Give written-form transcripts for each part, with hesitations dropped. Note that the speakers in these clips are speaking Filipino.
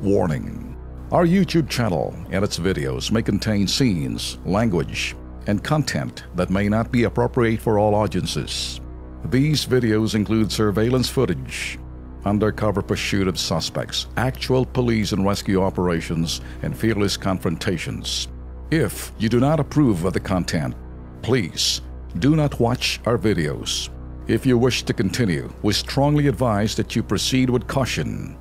Warning. Our YouTube channel and its videos may contain scenes, language, and content that may not be appropriate for all audiences. These videos include surveillance footage, undercover pursuit of suspects, actual police and rescue operations, and fearless confrontations. If you do not approve of the content, please do not watch our videos. If you wish to continue, we strongly advise that you proceed with caution.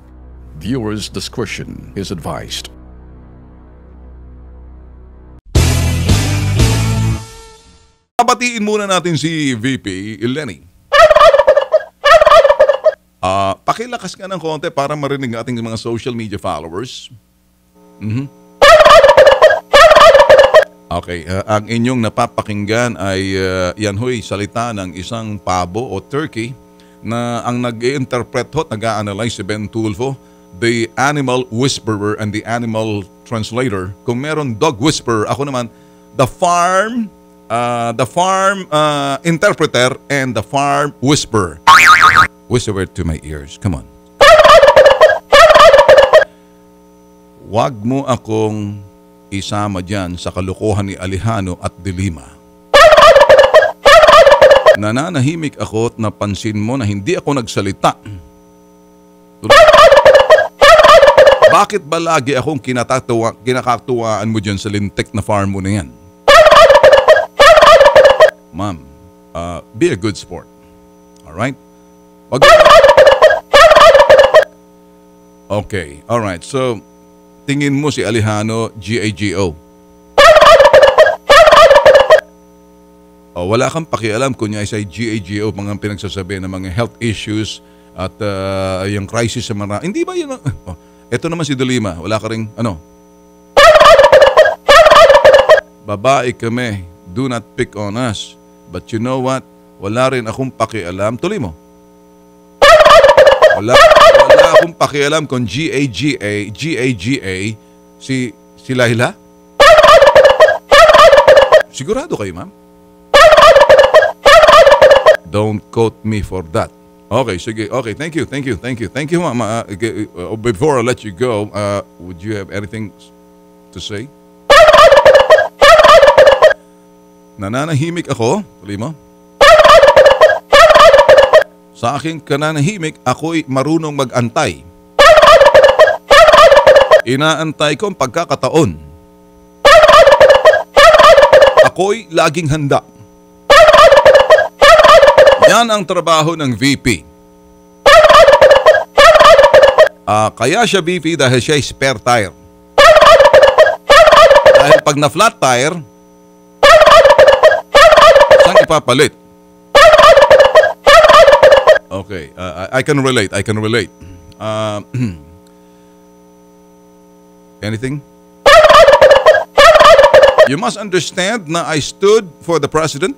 Viewers' discretion is advised. Pabatiin muna natin si VP Lenny. Pakilakas ka ng konti para marinig ating mga social media followers. Okay, ang inyong napapakinggan ay yan ho'y salita ng isang pabo o turkey na ang nag-i-interpret ho, nag-a-analyze si Ben Tulfo, the animal whisperer and the animal translator. Kung meron dog whisperer, ako naman, the farm interpreter and the farm whisperer. Whisper to my ears. Come on. Wag mo akong isama dyan sa kalokohan ni Alejandro at Dilima. Nananahimik ako at napansin mo na hindi ako nagsalita. Bakit ba lagi akong kinakatuwaan mo dyan sa lintik na farm mo na yan? Ma'am, be a good sport. Alright? Okay, alright. So, tingin mo si Alejandro GAGO. Wala kang pakialam kung niya ay GAGO, mga pinagsasabi ng mga health issues at yung crisis sa mga... Hindi ba yun? Ito naman si Dilima, wala ka ring ano? Babae kami, do not pick on us. But you know what? Wala rin akong pakialam. Tuloy mo. Wala akong pakialam kung GAGA, si Laila? Sigurado kayo, ma'am? Don't quote me for that. Okay, sige. Okay, thank you, ma'am. Before I let you go, would you have anything to say? Nananahimik ako. Tuloy mo. Sa aking kananahimik, ako'y marunong mag-antay. Inaantay ko ang pagkakataon. Ako'y laging handa. Yan ang trabaho ng VP. Kaya siya VP dahil siya spare tire. Dahil pag na-flat tire, saan ipapalit? Okay, I can relate. Anything? You must understand na I stood for the president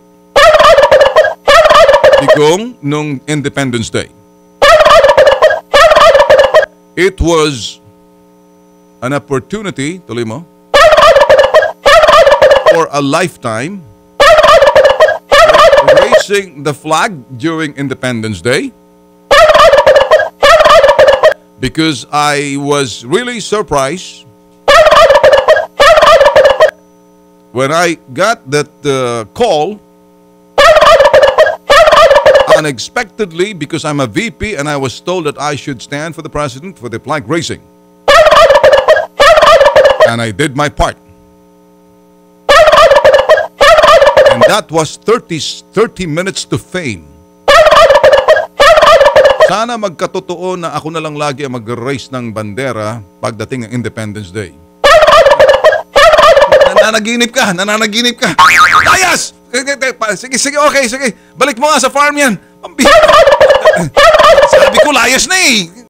Digong nung Independence Day. It was an opportunity, tuloy mo, for a lifetime raising the flag during Independence Day because I was really surprised when I got that call unexpectedly because I'm a VP and I was told that I should stand for the president for the flag raising. And I did my part. And that was 30 minutes to fame. Sana magkatotoo na ako na lang lagi ang mag-raise ng bandera pagdating ng Independence Day. Nananaginip ka. Layas! Sige, okay. Balik mo nga sa farm yan. Sabi ko, layas na eh.